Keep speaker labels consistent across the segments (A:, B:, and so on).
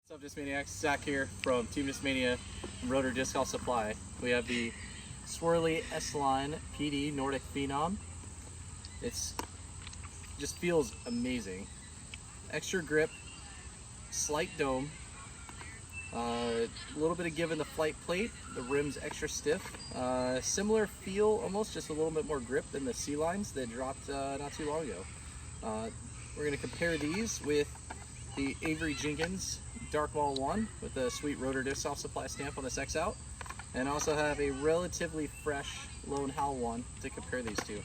A: What's up, Discmaniacs? Zach here from Team Discmania and Rotor Disc Golf Supply. We have the Swirly S line PD Nordic Phenom. It's just feels amazing. Extra grip, slight dome, a little bit of give in the flight plate. The rim's extra stiff. Similar feel, almost just a little bit more grip than the C lines that dropped not too long ago. We're going to compare these with the Avery Jenkins Dark Ball 1 with the sweet Rotor Disc Golf Supply stamp on this X out, and also have a relatively fresh Lone Howl 1 to compare these two.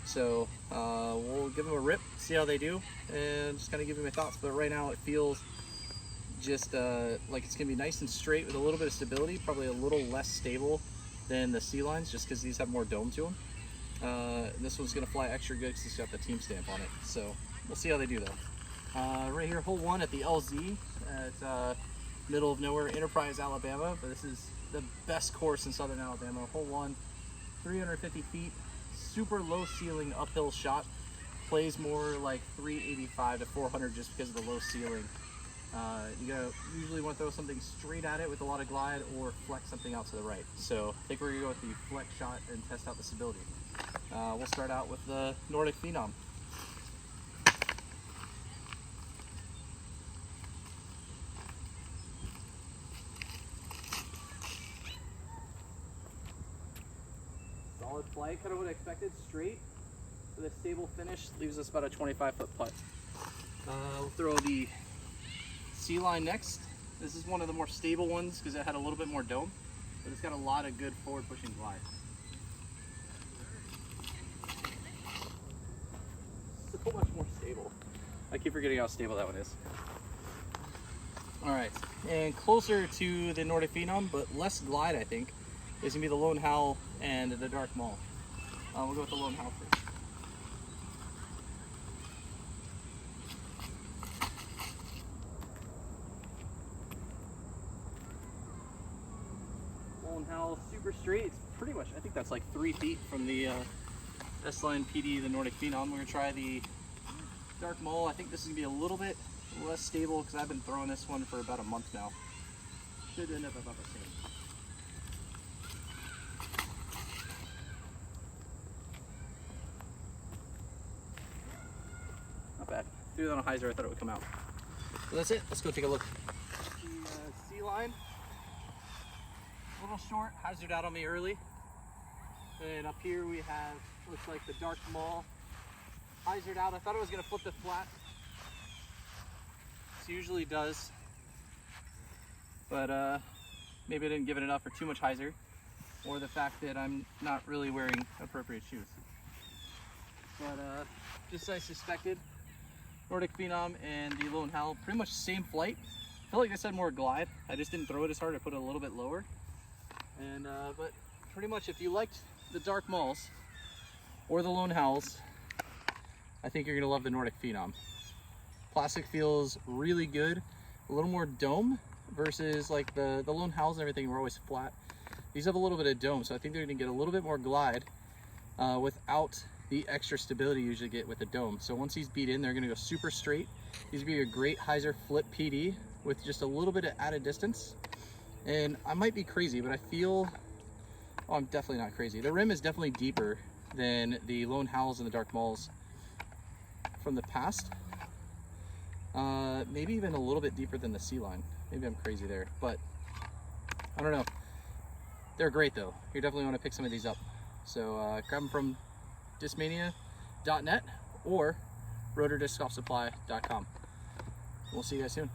A: So we'll give them a rip, see how they do, and just kind of give you my thoughts. But right now it feels just like it's going to be nice and straight with a little bit of stability, probably a little less stable than the C lines just because these have more dome to them. This one's going to fly extra good because it's got the team stamp on it. So we'll see how they do though. Right here, hole 1 at the LZ at middle of nowhere, Enterprise, Alabama. But this is the best course in southern Alabama. Hole 1, 350 feet, super low ceiling uphill shot. Plays more like 385 to 400 just because of the low ceiling. You gotta usually want to throw something straight at it with a lot of glide or flex something out to the right. So I think we're gonna go with the flex shot and test out the stability. We'll start out with the Nordic Phenom. Solid flight, kind of what I expected, straight with a stable finish, leaves us about a 25-foot putt. We'll throw the C line next. This is one of the more stable ones because it had a little bit more dome, but it's got a lot of good forward pushing glide. So much more stable. I keep forgetting how stable that one is. All right, and closer to the Nordic Phenom, but less glide, I think, is gonna be the Lone Howl and the Dark Mall. We'll go with the Lone Howl first. Lone Howl, super straight. It's pretty much, I think that's like 3 feet from the S-Line PD, the Nordic Phenom. We're gonna try the Dark Mall. I think this is gonna be a little bit less stable because I've been throwing this one for about a month now. Should end up about the same. Not bad. Threw that on a hyzer, I thought it would come out. So that's it. Let's go take a look. The C line, a little short, hyzered out on me early. And up here we have, looks like the Dark Mall, hyzered out. I thought it was gonna flip it flat. It usually does, but maybe I didn't give it enough or too much hyzer, or the fact that I'm not really wearing appropriate shoes. But just as I suspected, Nordic Phenom and the Lone Howl, pretty much same flight. I feel like this had more glide. I just didn't throw it as hard. I put it a little bit lower. And but pretty much if you liked the Dark Malls or the Lone Howls, I think you're gonna love the Nordic Phenom. Plastic feels really good. A little more dome versus like the Lone Howls and everything were always flat. These have a little bit of dome, so I think they're gonna get a little bit more glide without the extra stability you usually get with the dome. So once these beat in, they're gonna go super straight. These are gonna be a great hyzer flip PD with just a little bit of added distance. And I might be crazy, but I feel, oh, I'm definitely not crazy. The rim is definitely deeper than the Lone Howls and the Dark Malls from the past. Maybe even a little bit deeper than the C line. Maybe I'm crazy there, but I don't know. They're great though. You definitely want to pick some of these up. So grab them from discmania.net or rotordiscgolfsupply.com. We'll see you guys soon.